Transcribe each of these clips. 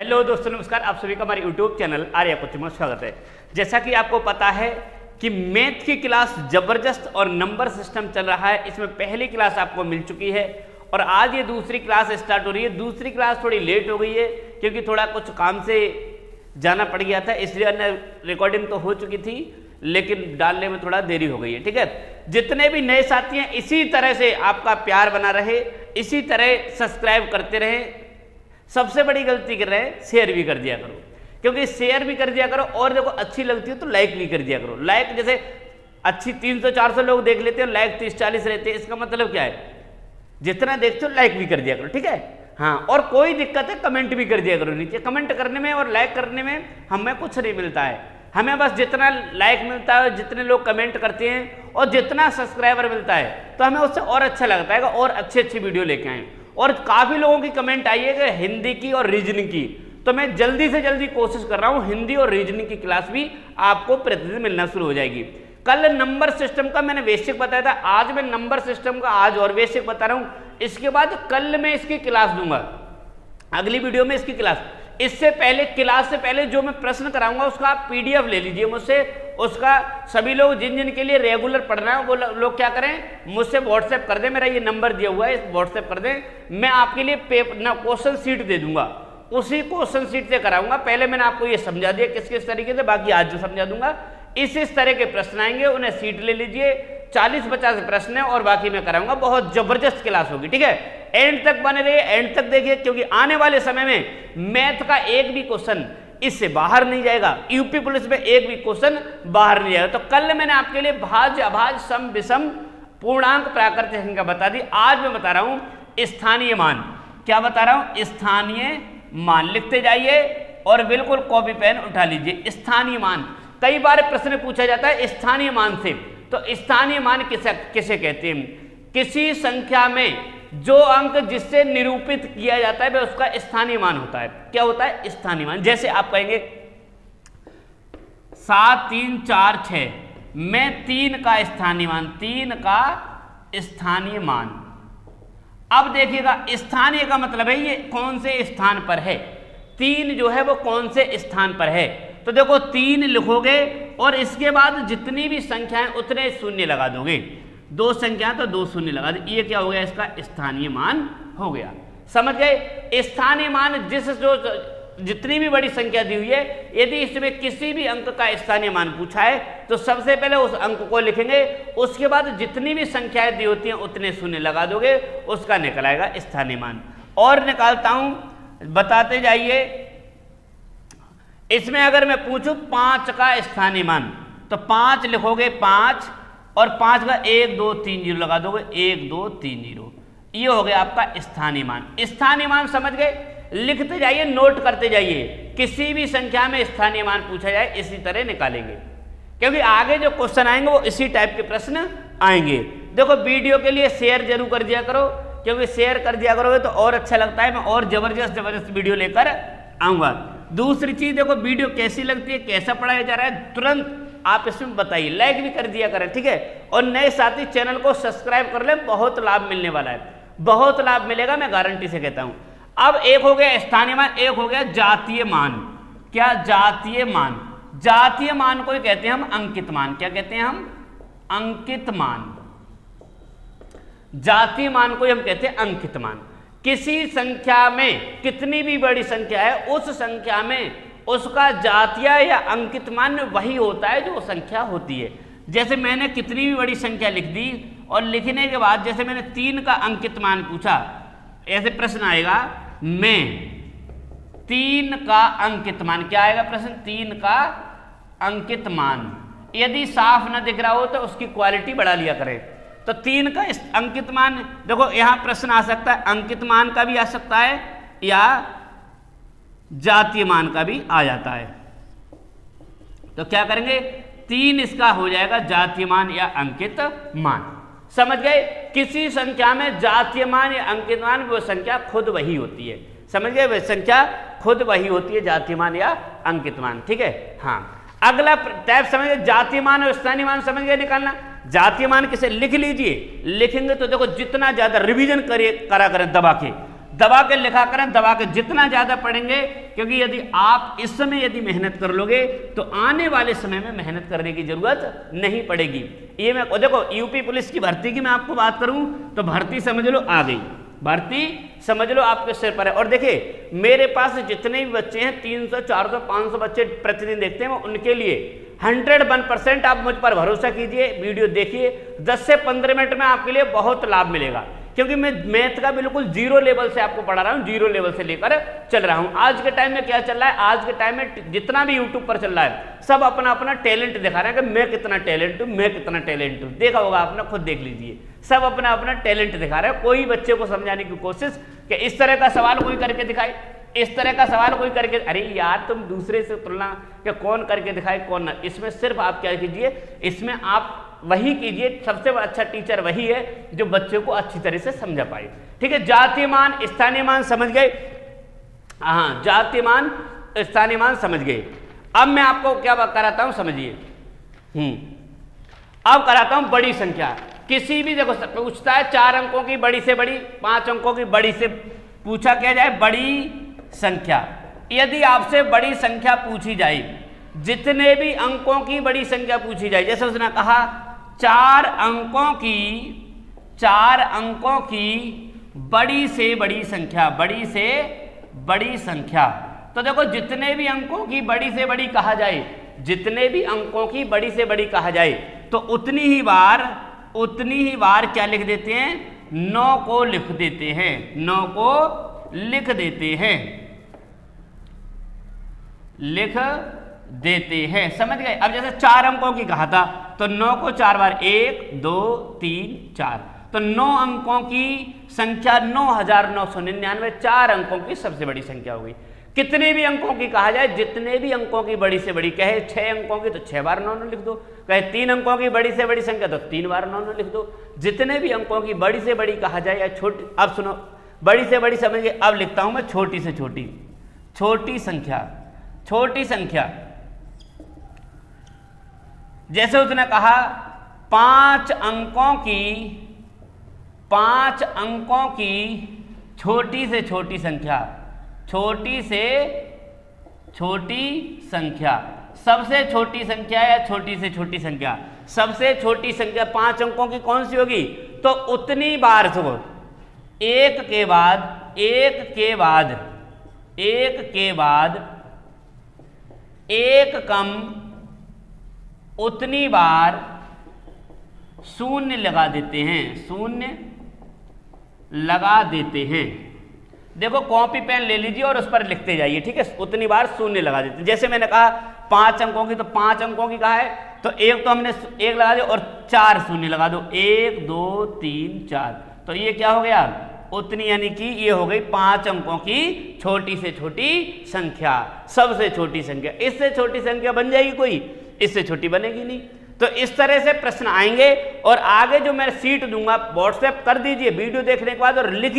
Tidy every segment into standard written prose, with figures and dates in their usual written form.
Hello दोस्तों, नमस्कार। आप सभी का हमारे यूट्यूब चैनल आर्या कोचिंग में स्वागत है। जैसा कि आपको पता है कि मैथ की क्लास जबरदस्त और नंबर सिस्टम चल रहा है। इसमें पहली क्लास आपको मिल चुकी है और आज ये दूसरी क्लास स्टार्ट हो रही है। दूसरी क्लास थोड़ी लेट हो गई है क्योंकि थोड़ा कुछ काम से जाना पड़ गया था, इसलिए अन्य रिकॉर्डिंग तो हो चुकी थी लेकिन डालने में थोड़ा देरी हो गई है। ठीक है, जितने भी नए साथी हैं इसी तरह से आपका प्यार बना रहे, इसी तरह सब्सक्राइब करते रहें। सबसे बड़ी गलती कर रहे हैं, शेयर भी कर दिया करो, क्योंकि शेयर भी कर दिया करो और देखो अच्छी लगती है तो लाइक भी कर दिया करो। लाइक जैसे अच्छी 300-400 लोग देख लेते हैं, लाइक 30-40 रहते हैं, इसका मतलब क्या है, जितना देखते हो लाइक भी कर दिया करो। ठीक है, हाँ, और कोई दिक्कत है कमेंट भी कर दिया करो। नीचे कमेंट करने में और लाइक करने में हमें कुछ नहीं मिलता है, हमें बस जितना लाइक मिलता है, जितने लोग कमेंट करते हैं और जितना सब्सक्राइबर मिलता है तो हमें उससे और अच्छा लगता है और अच्छी वीडियो लेके आए। और काफ़ी लोगों की कमेंट आई है कि हिंदी की और रीजनिंग की, तो मैं जल्दी से जल्दी कोशिश कर रहा हूँ हिंदी और रीजनिंग की क्लास भी आपको प्रतिदिन मिलना शुरू हो जाएगी। कल नंबर सिस्टम का मैंने बेसिक बताया था, आज मैं नंबर सिस्टम का आज और बेसिक बता रहा हूँ। इसके बाद कल मैं इसकी क्लास दूंगा, अगली वीडियो में इसकी क्लास। इससे पहले क्लास से पहले जो मैं प्रश्न कराऊंगा उसका आप पीडीएफ ले लीजिए मुझसे। उसका सभी लोग जिन के लिए रेगुलर पढ़ना है वो लोग क्या करें, मुझसे व्हाट्सएप कर दें। मेरा ये नंबर दिया हुआ है, इस व्हाट्सएप कर दें। मैं आपके लिए क्वेश्चन सीट दे दूंगा, उसी क्वेश्चन सीट से कराऊंगा। पहले मैंने आपको ये समझा दिया किस किस तरीके से, बाकी आज जो समझा दूंगा। इस तरह के प्रश्न आएंगे, उन्हें सीट ले लीजिए। 40-50 प्रश्न है और बाकी मैं कराऊंगा। बहुत जबरदस्त क्लास होगी। ठीक है, एंड तक बने रहिए, एंड तक देखिए, क्योंकि आने वाले समय में मैथ का एक भी क्वेश्चन इससे बाहर नहीं जाएगा। यूपी पुलिस में एक भी क्वेश्चन बाहर नहीं जाएगा। तो कल मैंने आपके लिए भाज्य, अभाज्य, सम, विषम, पूर्णांक, प्राकृतिक संख्या बता दी। आज मैं बता रहा हूं स्थानीय मान। क्या बता रहा हूं? स्थानीय मान। लिखते जाइए और बिल्कुल कॉपी पेन उठा लीजिए। स्थानीय मान, कई बार प्रश्न पूछा जाता है स्थानीय मान से। तो स्थानीय मान किसे कहते हैं? किसी संख्या में जो अंक जिससे निरूपित किया जाता है वह उसका स्थानीय मान होता है। क्या होता है? स्थानीय मान। जैसे आप कहेंगे 7, 3, 4, 6 में 3 का स्थानीय मान, 3 का स्थानीय मान। अब देखिएगा, स्थानीय का मतलब है ये कौन से स्थान पर है। 3 जो है वो कौन से स्थान पर है। तो देखो 3 लिखोगे और इसके बाद जितनी भी संख्याएं उतने शून्य लगा दोगे। 2 संख्या तो 2 शून्य लगा दे। ये क्या हो गया? इसका स्थानीय मान हो गया। समझ गए? स्थानीय मान जितनी भी बड़ी संख्या दी हुई है, यदि इसमें किसी भी अंक का स्थानीय मान पूछा है तो सबसे पहले उस अंक को लिखेंगे, उसके बाद जितनी भी संख्याएं दी होती हैं उतने शून्य लगा दोगे, उसका निकल आएगा स्थानीय मान। और निकालता हूं, बताते जाइए। इसमें अगर मैं पूछूं 5 का स्थानीय मान, तो 5 लिखोगे 5 और 5 का 1, 2, 3 0 लगा दोगे, 1, 2, 3 0। ये हो गया आपका स्थानीय मान। स्थानीय मान समझ गए? लिखते जाइए, नोट करते जाइए। किसी भी संख्या में स्थानीय मान पूछा जाए इसी तरह निकालेंगे, क्योंकि आगे जो क्वेश्चन आएंगे वो इसी टाइप के प्रश्न आएंगे। देखो वीडियो के लिए शेयर जरूर कर दिया करो, क्योंकि शेयर कर दिया करोगे तो और अच्छा लगता है। मैं और जबरदस्त वीडियो लेकर आऊंगा। दूसरी चीज, देखो वीडियो कैसी लगती है, कैसा पढ़ाया जा रहा है, तुरंत आप इसमें बताइए। लाइक भी कर दिया करें, ठीक है। और नए साथी चैनल को सब्सक्राइब कर ले, बहुत लाभ मिलने वाला है, बहुत लाभ मिलेगा, मैं गारंटी से कहता हूं। अब एक हो गया स्थानीय मान, एक हो गया जातीय मान। क्या? जातीय मान। जातीय मान को ही कहते हैं हम अंकित मान। क्या कहते हैं हम? अंकित मान। जातीय मान को हम कहते हैं अंकित मान। किसी संख्या में कितनी भी बड़ी संख्या है, उस संख्या में उसका जातीय या अंकित मान वही होता है जो संख्या होती है। जैसे मैंने कितनी भी बड़ी संख्या लिख दी और लिखने के बाद जैसे मैंने 3 का अंकित मान पूछा, ऐसे प्रश्न आएगा, मैं 3 का अंकित मान। क्या आएगा प्रश्न? 3 का अंकित मान। यदि साफ न दिख रहा हो तो उसकी क्वालिटी बढ़ा लिया करें। तो 3 का अंकित मान, देखो यहां प्रश्न आ सकता है, अंकित मान का भी आ सकता है या जातीय मान का भी आ जाता है। तो क्या करेंगे? 3 इसका हो जाएगा जातीय मान या अंकित मान। समझ गए? किसी संख्या में जातीय मान या अंकित मान, वो संख्या खुद वही होती है। समझ गए? वह संख्या खुद वही होती है, जातीय मान या अंकित मान। ठीक है, हाँ। अगला टाइप समझ गए, जातीय मान और स्थानीय मान समझ गए निकालना। जातीय मान किसे? लिख लीजिए। लिखेंगे तो देखो जितना ज्यादा रिवीजन करा करें दबा के, दबा के लिखा करें, दबा के जितना ज्यादा पढ़ेंगे, क्योंकि यदि आप इस समय यदि मेहनत कर लोगे तो आने वाले समय में मेहनत करने की जरूरत नहीं पड़ेगी। ये मैं देखो यूपी पुलिस की भर्ती की मैं आपको बात करूं तो भर्ती समझ लो आ गई, भर्ती समझ लो आपके सिर पर है। और देखिए मेरे पास जितने भी बच्चे हैं 300 400 500 बच्चे प्रतिदिन देखते हैं, वो उनके लिए 101% आप मुझ पर भरोसा कीजिए, वीडियो देखिए, 10 से 15 मिनट में आपके लिए बहुत लाभ मिलेगा, क्योंकि मैं मैथ का बिल्कुल जीरो लेवल से आपको पढ़ा रहा हूं, जीरो लेवल से लेकर चल रहा हूं। आज के टाइम में क्या चल रहा है, आज के टाइम में जितना भी यूट्यूब पर चल रहा है सब अपना अपना टैलेंट दिखा रहे हैं कि मैं कितना टैलेंट हूं, मैं कितना टैलेंट हूं। देखा होगा आपने, खुद देख लीजिए, सब अपना अपना टैलेंट दिखा रहे हैं। कोई बच्चे को समझाने की कोशिश कि इस तरह का सवाल कोई करके दिखाए, इस तरह का सवाल कोई करके, अरे यार तुम दूसरे से तुलना कि कौन करके दिखाए कौन ना, इसमें सिर्फ आप क्या कीजिए, इसमें आप वही कीजिए, सबसे अच्छा टीचर वही है जो बच्चे को अच्छी तरह से समझा पाए। ठीक है, जातीय मान स्थानीय मान समझ गए, हाँ जातीय मान स्थानीय मान समझ गए। अब मैं आपको क्या कराता हूं समझिए, अब कराता हूं बड़ी संख्या। किसी भी देखो पूछता है 4 अंकों की बड़ी से बड़ी, 5 अंकों की बड़ी से पूछा क्या जाए, बड़ी संख्या। यदि आपसे बड़ी संख्या पूछी जाए, जितने भी अंकों की बड़ी संख्या पूछी जाए, जैसे उसने कहा 4 अंकों की बड़ी से बड़ी संख्या, बड़ी से बड़ी संख्या, तो देखो जितने भी अंकों की बड़ी से बड़ी कहा जाए, जितने भी अंकों की बड़ी से बड़ी कहा जाए, तो उतनी ही बार क्या लिख देते हैं, 9 को लिख देते हैं, 9 को लिख देते हैं, लिख देते हैं, समझ गए। अब जैसे 4 अंकों की कहा था तो 9 को 4 बार, 1 2 3 4, तो 9 अंकों की संख्या 9999, 4 अंकों की सबसे बड़ी संख्या होगी। कितने भी अंकों की कहा जाए, जितने भी अंकों की बड़ी से बड़ी, कहे 6 अंकों की तो 6 बार 9 लिख दो, कहे 3 अंकों की बड़ी से बड़ी संख्या तो 3 बार 9 लिख दो। जितने भी अंकों की बड़ी से बड़ी कहा जाए या छोटी, अब सुनो बड़ी से बड़ी समझिए, अब लिखता हूं मैं छोटी से छोटी, छोटी संख्या। जैसे उसने कहा 5 अंकों की छोटी से छोटी संख्या, छोटी से छोटी संख्या, सबसे छोटी संख्या या छोटी से छोटी संख्या, सबसे छोटी संख्या 5 अंकों की कौन सी होगी, तो उतनी बार सुनो, एक के बाद एक कम, उतनी बार शून्य लगा देते हैं, शून्य लगा देते हैं। देखो कॉपी पेन ले लीजिए और उस पर लिखते जाइए, ठीक है, उतनी बार शून्य लगा देते हैं। जैसे मैंने कहा 5 अंकों की, तो 5 अंकों की कहा है तो एक तो हमने 1 लगा दिया और 4 शून्य लगा दो, 1 2 3 4, तो ये क्या हो गया, उतनी, यानी कि ये हो गई 5 अंकों की छोटी से छोटी संख्या, सबसे छोटी संख्या। इससे छोटी संख्या बन जाएगी कोई, इससे छोटी बनेगी नहीं। तो इस तरह से प्रश्न आएंगे और आगे जो मैं सीट दूंगा व्हाट्सएप कर दीजिए वीडियो देखने के बाद, और लिख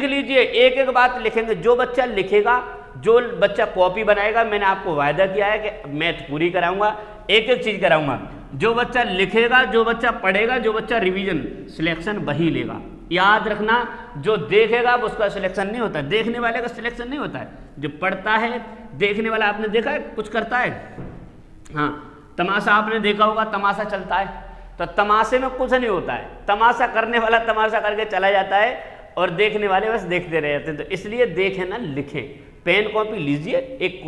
लीजिए, एक एक बात लिखेंगे। जो बच्चा लिखेगा, जो बच्चा कॉपी बनाएगा, मैंने आपको वायदा किया है कि मैथ पूरी कराऊंगा, एक एक चीज कराऊंगा। जो बच्चा लिखेगा, जो बच्चा पढ़ेगा, जो बच्चा रिवीजन, सिलेक्शन वही लेगा। याद रखना, जो देखेगा उसका सिलेक्शन नहीं होता, देखने वाले का सिलेक्शन नहीं होता है। जो पढ़ता है, देखने वाला, आपने देखा है कुछ करता है, हाँ तमाशा आपने देखा होगा, तमाशा चलता है तो तमाशे में कुछ नहीं होता है, तमाशा करने वाला तमाशा करके चला जाता है और देखने वाले बस देखते रह जाते हैं। तो इसलिए देखें ना, लिखें, पेन कॉपी लीजिए, एक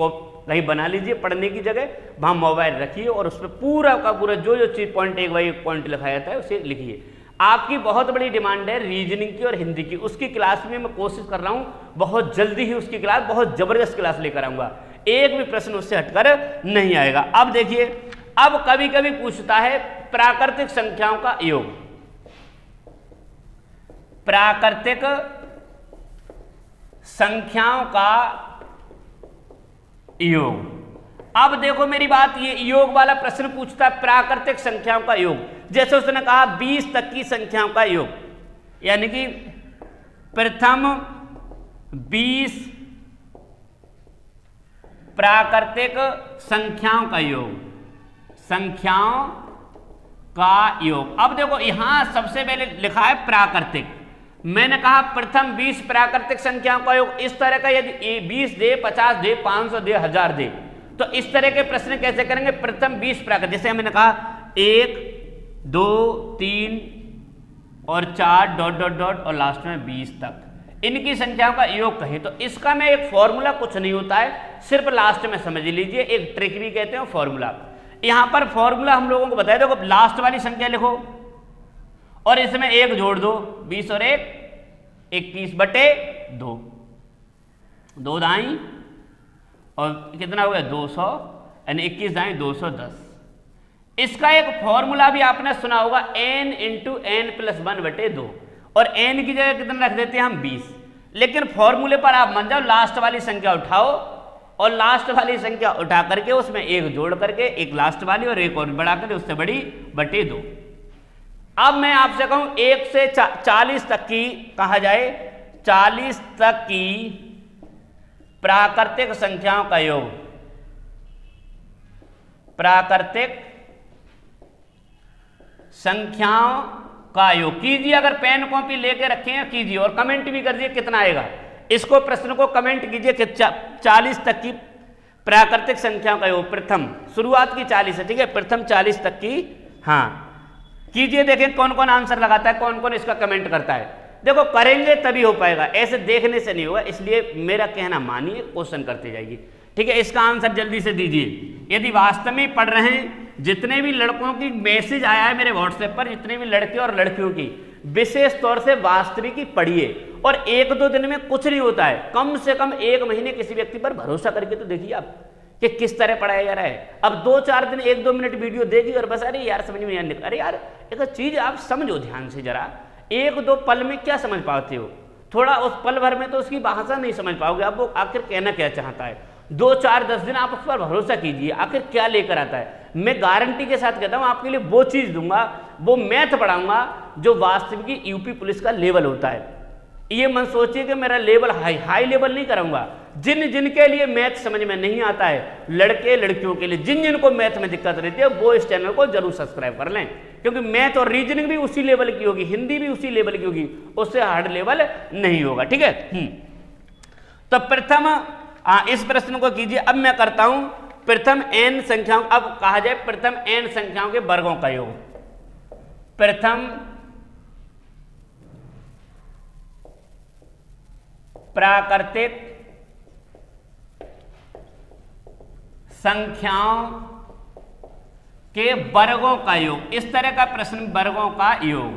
कहीं बना लीजिए पढ़ने की जगह, वहाँ मोबाइल रखिए और उस पर पूरा का पूरा जो जो चीज़ पॉइंट एक बाई एक पॉइंट लिखा जाता है उसे लिखिए। आपकी बहुत बड़ी डिमांड है रीजनिंग की और हिंदी की, उसकी क्लास में मैं कोशिश कर रहा हूँ बहुत जल्दी ही उसकी क्लास, बहुत जबरदस्त क्लास लेकर आऊँगा, एक भी प्रश्न उससे हटकर नहीं आएगा। अब देखिए, अब कभी कभी पूछता है प्राकृतिक संख्याओं का योग, प्राकृतिक संख्याओं का योग। अब देखो मेरी बात, ये योग वाला प्रश्न पूछता है प्राकृतिक संख्याओं का योग। जैसे उसने कहा 20 तक की संख्याओं का योग, यानी कि प्रथम 20 प्राकृतिक संख्याओं का योग, संख्याओं का योग। अब देखो यहां सबसे पहले लिखा है प्राकृतिक, मैंने कहा प्रथम 20 प्राकृतिक संख्याओं का योग इस तरह का, यदि 20 दे, 50 दे, 500 दे, 1000 दे, तो इस तरह के प्रश्न कैसे करेंगे? प्रथम 20 प्राकृतिक, जैसे मैंने कहा 1 2 3 और 4 डॉट डॉट डॉट और लास्ट में 20 तक, इनकी संख्याओं का योग कहें तो इसका में एक फॉर्मूला कुछ नहीं होता है, सिर्फ लास्ट में समझ लीजिए, एक ट्रिक भी कहते हैं फॉर्मूला। यहां पर फॉर्मूला हम लोगों को बताया, देखो लास्ट वाली संख्या लिखो और इसमें 1 जोड़ दो, 20 और 1 21/2, 2 दाई और कितना हो गया 200, यानी 21 दाई 210। इसका एक फॉर्मूला भी आपने सुना होगा, n × n+1/2, और n की जगह कितना रख देते हैं हम 20, लेकिन फॉर्मूले पर आप मान जाओ, लास्ट वाली संख्या उठाओ और लास्ट वाली संख्या उठा करके उसमें 1 जोड़ करके, एक लास्ट वाली और एक और बढ़ा करके उससे बड़ी /2। अब मैं आपसे कहूं 1 से 40 तक की कहा जाए, 40 तक की प्राकृतिक संख्याओं का योग, प्राकृतिक संख्याओं का योग कीजिए। अगर पेन कॉपी लेके रखे हैं कीजिए और कमेंट भी कर दिए कितना आएगा, इसको प्रश्न को कमेंट कीजिए कि 40 तक की प्राकृतिक संख्याओं का योग, प्रथम शुरुआत की 40 है, ठीक है, प्रथम 40 तक की, हाँ कीजिए, देखें कौन कौन आंसर लगाता है, कौन कौन इसका कमेंट करता है। देखो करेंगे तभी हो पाएगा, ऐसे देखने से नहीं होगा, इसलिए मेरा कहना मानिए, क्वेश्चन करते जाइए, ठीक है। इसका आंसर जल्दी से दीजिए। यदि वास्तव में पढ़ रहे हैं, जितने भी लड़कों की मैसेज आया है मेरे व्हाट्सएप पर, जितने भी लड़के और लड़कियों की, विशेष तौर से वास्तविकी पढ़िए, और 1-2 दिन में कुछ नहीं होता है, कम से कम 1 महीने किसी व्यक्ति पर भरोसा करके तो देखिए आप कि किस तरह पढ़ाया जा रहा है। अब 2-4 दिन 1-2 मिनट वीडियो देखिए और बस अरे यार समझ में नहीं, अरे यार एक चीज आप समझो ध्यान से जरा, 1-2 पल में क्या समझ पाते हो, थोड़ा उस पल भर में तो उसकी भाषा नहीं समझ पाओगे, अब वो आखिर कहना क्या चाहता है। 2-4-10 दिन आप उस पर भरोसा कीजिए, आखिर क्या लेकर आता है। मैं गारंटी के साथ कहता हूं आपके लिए वो चीज दूंगा, वो मैथ पढ़ाऊंगा जो वास्तविक यूपी पुलिस का लेवल होता है। ये मन सोचिए कि मेरा लेवल हाई लेवल नहीं कराऊंगा। जिनके लिए मैथ समझ में नहीं आता है, लड़के लड़कियों के लिए, जिनको मैथ में दिक्कत रहती है, वो इस चैनल को जरूर सब्सक्राइब कर लें, क्योंकि मैथ और रीजनिंग भी उसी लेवल की होगी, हिंदी भी उसी लेवल की होगी, उससे हार्ड लेवल नहीं होगा, ठीक है। तो प्रथम इस प्रश्न को कीजिए। अब मैं करता हूं प्रथम n संख्याओं, अब कहा जाए प्रथम n संख्याओं के वर्गों का योग, प्रथम प्राकृतिक संख्याओं के वर्गों का योग, इस तरह का प्रश्न, वर्गों का योग।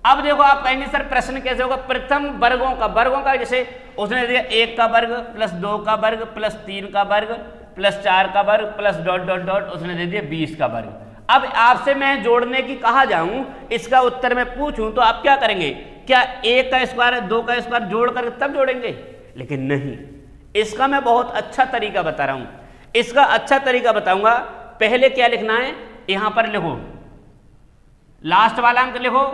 अब देखो आप कहेंगे सर प्रश्न कैसे होगा, प्रथम वर्गों का जैसे उसने दिया 1 का वर्ग प्लस 2 का वर्ग प्लस 3 का वर्ग प्लस 4 का वर्ग प्लस डॉट डॉट डॉट, उसने दे दिया 20 का वर्ग। अब आपसे मैं जोड़ने की कहा जाऊं, इसका उत्तर मैं पूछूं तो आप क्या करेंगे, क्या 1 का स्क्वायर 2 का स्क्वायर जोड़ कर तब जोड़ेंगे? लेकिन नहीं, इसका मैं बहुत अच्छा तरीका बता रहा हूं। इसका अच्छा तरीका बताऊंगा। पहले क्या लिखना है, यहां पर लिखो लास्ट वाला अंक लिखो,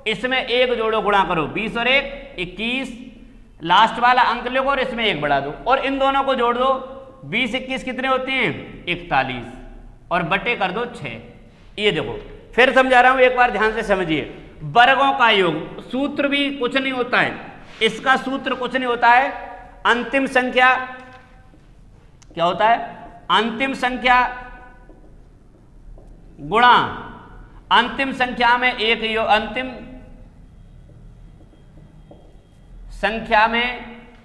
इसमें 1 जोड़ो, गुणा करो, 20 और 1 21, लास्ट वाला अंक लिखो और इसमें 1 बढ़ा दो और इन दोनों को जोड़ दो। 20 21 कितने होते हैं 41 और बटे कर दो 6। ये देखो फिर समझा रहा हूं, एक बार ध्यान से समझिए। वर्गों का योग सूत्र भी कुछ नहीं होता है, इसका सूत्र कुछ नहीं होता है, अंतिम संख्या क्या होता है, अंतिम संख्या गुणा अंतिम संख्या में एक योग, अंतिम संख्या में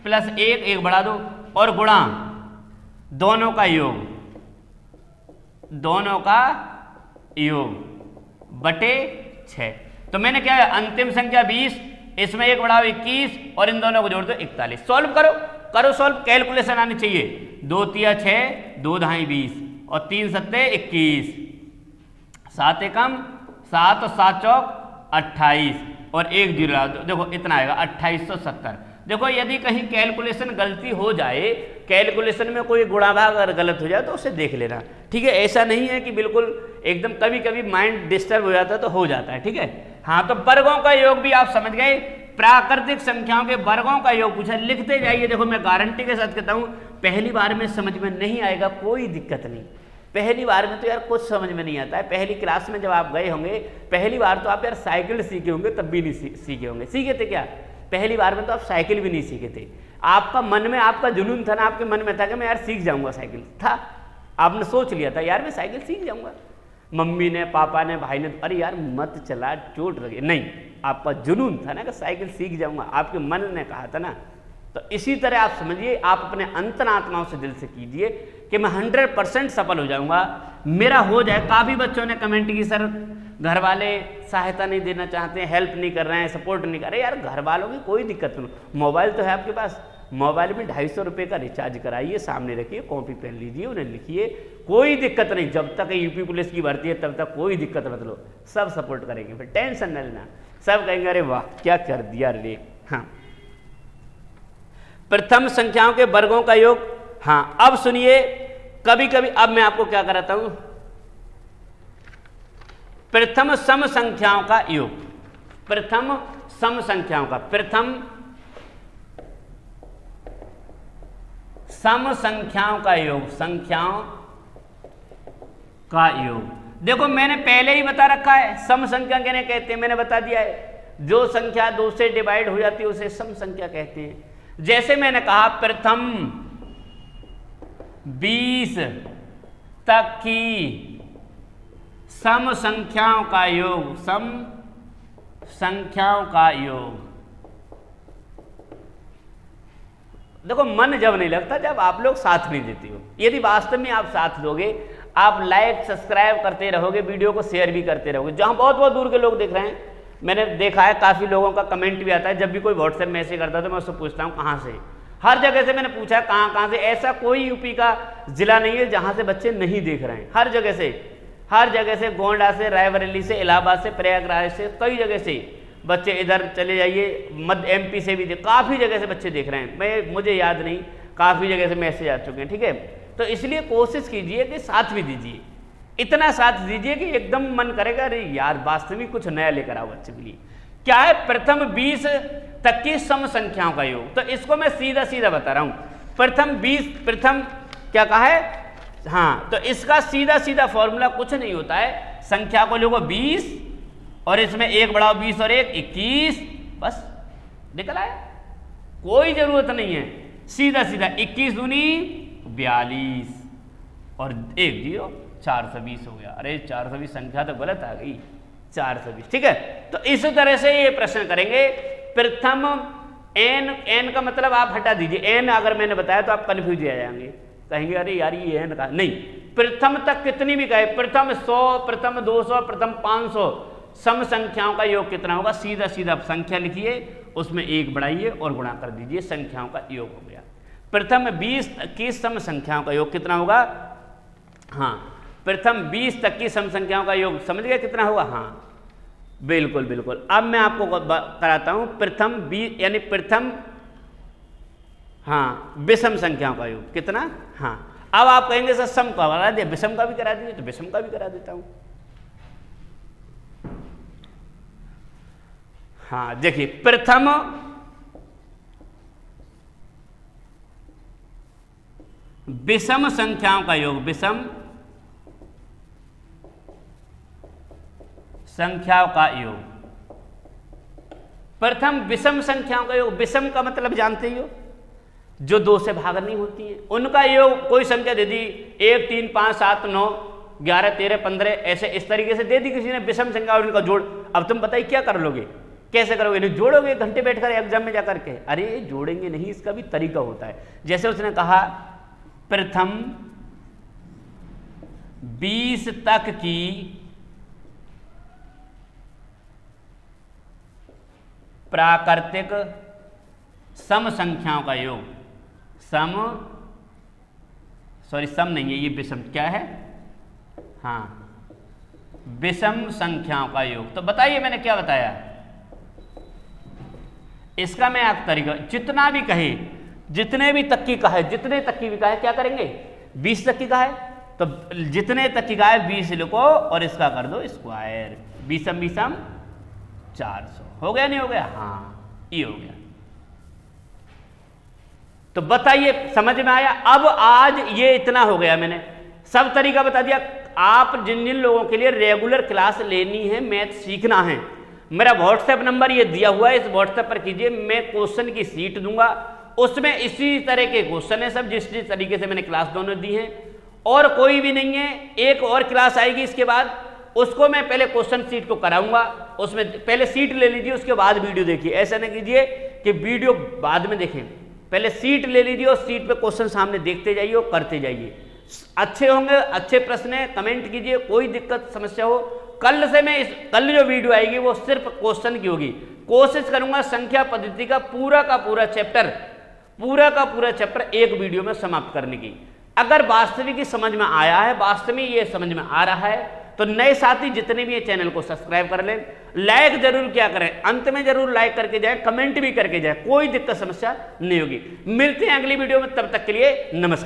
प्लस 1 बढ़ा दो और गुणा दोनों का योग, दोनों का योग बटे 6। तो मैंने क्या है, अंतिम संख्या 20, इसमें 1 बढ़ाओ 21 और इन दोनों को जोड़ दो 41। सॉल्व करो सॉल्व, कैलकुलेशन आनी चाहिए। 2 तिया 6, 2 ढाई 20 और 3 सत्ते 21, 7 एकम 7 और 7 चौक 28 और 1 जीरो, देखो इतना आएगा 2870। देखो यदि कहीं कैलकुलेशन गलती हो जाए, कैलकुलेशन में कोई गुणा भाग अगर गलत हो जाए तो उसे देख लेना, ठीक है। ऐसा नहीं है कि बिल्कुल एकदम, कभी कभी माइंड डिस्टर्ब हो जाता है तो हो जाता है, ठीक है। हाँ, तो वर्गों का योग भी आप समझ गए, प्राकृतिक संख्याओं के वर्गों का योग पूछा, लिखते जाइए। देखो मैं गारंटी के साथ कहता हूँ, पहली बार में समझ में नहीं आएगा कोई दिक्कत नहीं, पहली बार में तो यार कुछ समझ में नहीं आता है। पहली क्लास में जब आप गए होंगे, पहली बार तो आप यार साइकिल सीखे होंगे, तब भी नहीं सीखे होंगे। सीखे थे क्या? पहली बार में तो आप साइकिल भी नहीं सीखे थे। आपका मन में, आपका जुनून था ना, आपके मन में था कि मैं यार सीख जाऊंगा साइकिल, था। आपने सोच लिया था यार मैं साइकिल सीख जाऊंगा। मम्मी ने, पापा ने, भाई ने, अरे यार मत चला, चोट लगे, नहीं, आपका जुनून था ना कि साइकिल सीख जाऊंगा, आपके मन ने कहा था ना। तो इसी तरह आप समझिए, आप अपने अंतरात्माओं से दिल से कीजिए कि मैं 100% सफल हो जाऊंगा, मेरा हो जाए। काफ़ी बच्चों ने कमेंट की, सर घर वाले सहायता नहीं देना चाहते हैं, हेल्प नहीं कर रहे हैं, सपोर्ट नहीं कर रहे। यार घर वालों की कोई दिक्कत नहीं, मोबाइल तो है आपके पास, मोबाइल में 250 रुपये का रिचार्ज कराइए, सामने रखिए, कॉपी पेन लीजिए, उन्हें लिखिए, कोई दिक्कत नहीं। जब तक यूपी पुलिस की भर्ती है तब तक कोई दिक्कत मत लो, सब सपोर्ट करेंगे, फिर टेंशन न लेना। सब कहेंगे अरे वाह क्या कर दिया रे। हाँ, प्रथम संख्याओं के वर्गों का योग। हाँ, अब सुनिए, कभी कभी अब मैं आपको क्या कराता हूं, प्रथम सम संख्याओं का योग। प्रथम सम संख्याओं का, प्रथम सम संख्याओं का योग, संख्याओं का योग। देखो मैंने पहले ही बता रखा है, सम संख्या कहने कहते हैं, मैंने बता दिया है। जो संख्या 2 से डिवाइड हो जाती है उसे सम संख्या कहते हैं। जैसे मैंने कहा प्रथम 20 तक की सम संख्याओं का योग, सम संख्याओं का योग। देखो मन जब नहीं लगता जब आप लोग साथ नहीं देते हो। यदि वास्तव में आप साथ दोगे, आप लाइक सब्सक्राइब करते रहोगे, वीडियो को शेयर भी करते रहोगे। जहां बहुत बहुत दूर के लोग देख रहे हैं, मैंने देखा है काफ़ी लोगों का कमेंट भी आता है, जब भी कोई व्हाट्सएप मैसेज करता है तो मैं उससे पूछता हूँ कहाँ से। हर जगह से मैंने पूछा कहाँ कहाँ से। ऐसा कोई यूपी का जिला नहीं है जहाँ से बच्चे नहीं देख रहे हैं। हर जगह से, गोंडा से, रायबरेली से, इलाहाबाद से, प्रयागराज से, कई जगह से बच्चे, इधर चले जाइए मध्य एमपी से भी, काफ़ी जगह से बच्चे देख रहे हैं। मुझे याद नहीं, काफ़ी जगह से मैसेज आ चुके हैं। ठीक है, तो इसलिए कोशिश कीजिए कि साथ भी दीजिए, इतना साथ दीजिए कि एकदम मन करेगा अरे यार वास्तविक कुछ नया लेकर आओ बच्चे के लिए। क्या है? प्रथम 20 तक की सम संख्याओं का योग। तो इसको मैं सीधा सीधा बता रहा हूं। प्रथम क्या कहा है? हाँ, तो इसका सीधा सीधा फॉर्मूला कुछ नहीं होता है। संख्या को लोगों 20 और इसमें 1 बढ़ाओ 20 और 1 21, बस निकल आया, कोई जरूरत नहीं है। सीधा सीधा 21 दूनी 42 और 1 0, 420 हो गया। अरे 420 संख्या तो गलत आ गई, 420। ठीक है, तो इस तरह से ये प्रश्न करेंगे। प्रथम n का मतलब आप हटा दीजिए, n अगर मैंने बताया तो आप कन्फ्यूज हो जाएंगे, कहेंगे अरे यार ये n का नहीं। प्रथम तक कितनी भी कहे, प्रथम 100, प्रथम 200, प्रथम 500, सम संख्याओं का योग कितना होगा? सीधा सीधा संख्या लिखिए, उसमें 1 बढ़ाइए और गुणा कर दीजिए, संख्याओं का योग हो गया। प्रथम 20 की सम संख्याओं का योग कितना होगा? हाँ, प्रथम 20 तक की सम संख्याओं का योग समझ गए कितना होगा? हाँ बिल्कुल बिल्कुल। अब मैं आपको कराता हूं प्रथम 20 यानी प्रथम, हाँ, विषम संख्याओं का योग कितना? हाँ, अब आप कहेंगे सर सम का करा दिया, विषम का भी करा दीजिए, तो विषम का भी करा देता हूं। हाँ देखिए, प्रथम विषम संख्याओं का योग, विषम संख्याओं का योग। प्रथम विषम संख्याओं का योग, विषम का मतलब जानते ही हो, जो 2 से भागनी होती है, उनका योग। कोई संख्या दे दी 1 3 5 7 9 11 13 15, ऐसे इस तरीके से दे दी किसी ने विषम संख्या और उनका जोड़। अब तुम बताइए क्या कर लोगे, कैसे करोगे? नहीं जोड़ोगे घंटे बैठकर एग्जाम में जाकर के? अरे जोड़ेंगे नहीं, इसका भी तरीका होता है। जैसे उसने कहा प्रथम 20 तक की प्राकृतिक सम संख्याओं का योग, सम नहीं है ये, विषम क्या है? हाँ, विषम संख्याओं का योग। तो बताइए मैंने क्या बताया? इसका मैं आप तरीका, जितना भी कहे, जितने भी तक की कहा है, जितने तक की भी कहा है, क्या करेंगे? 20 तक की कहा है तो जितने तक की कहा है 20 लिखो और इसका कर दो स्क्वायर, विषम विषम 400 हो गया, नहीं हो गया? हाँ ये हो गया। तो बताइए समझ में आया? अब आज ये इतना हो गया मैंने, सब तरीका बता दिया। आप जिन जिन लोगों के लिए रेगुलर क्लास लेनी है, मैथ सीखना है, मेरा व्हाट्सएप नंबर ये दिया हुआ है, इस व्हाट्सएप पर कीजिए। मैं क्वेश्चन की सीट दूंगा, उसमें इसी तरह के क्वेश्चन है सब, जिस तरीके से मैंने क्लास दोनों दी है, और कोई भी नहीं है। एक और क्लास आएगी इसके बाद, उसको मैं पहले क्वेश्चन सीट को कराऊंगा, उसमें पहले सीट ले लीजिए, उसके बाद वीडियो देखिए। ऐसा नहीं कीजिए कि वीडियो बाद में देखें, पहले सीट ले लीजिए और सीट पे क्वेश्चन सामने देखते जाइए और करते जाइए। अच्छे होंगे, अच्छे प्रश्न है, कमेंट कीजिए, कोई दिक्कत समस्या हो। कल से मैं कल जो वीडियो आएगी वो सिर्फ क्वेश्चन की होगी। कोशिश करूंगा संख्या पद्धति का पूरा चैप्टर एक वीडियो में समाप्त करने की। अगर वास्तविक समझ में आया है, वास्तव में ये समझ में आ रहा है, तो नए साथी जितने भी ये चैनल को सब्सक्राइब कर लें, लाइक जरूर क्या करें, अंत में जरूर लाइक करके जाए, कमेंट भी करके जाए, कोई दिक्कत समस्या नहीं होगी। मिलते हैं अगली वीडियो में, तब तक के लिए नमस्कार।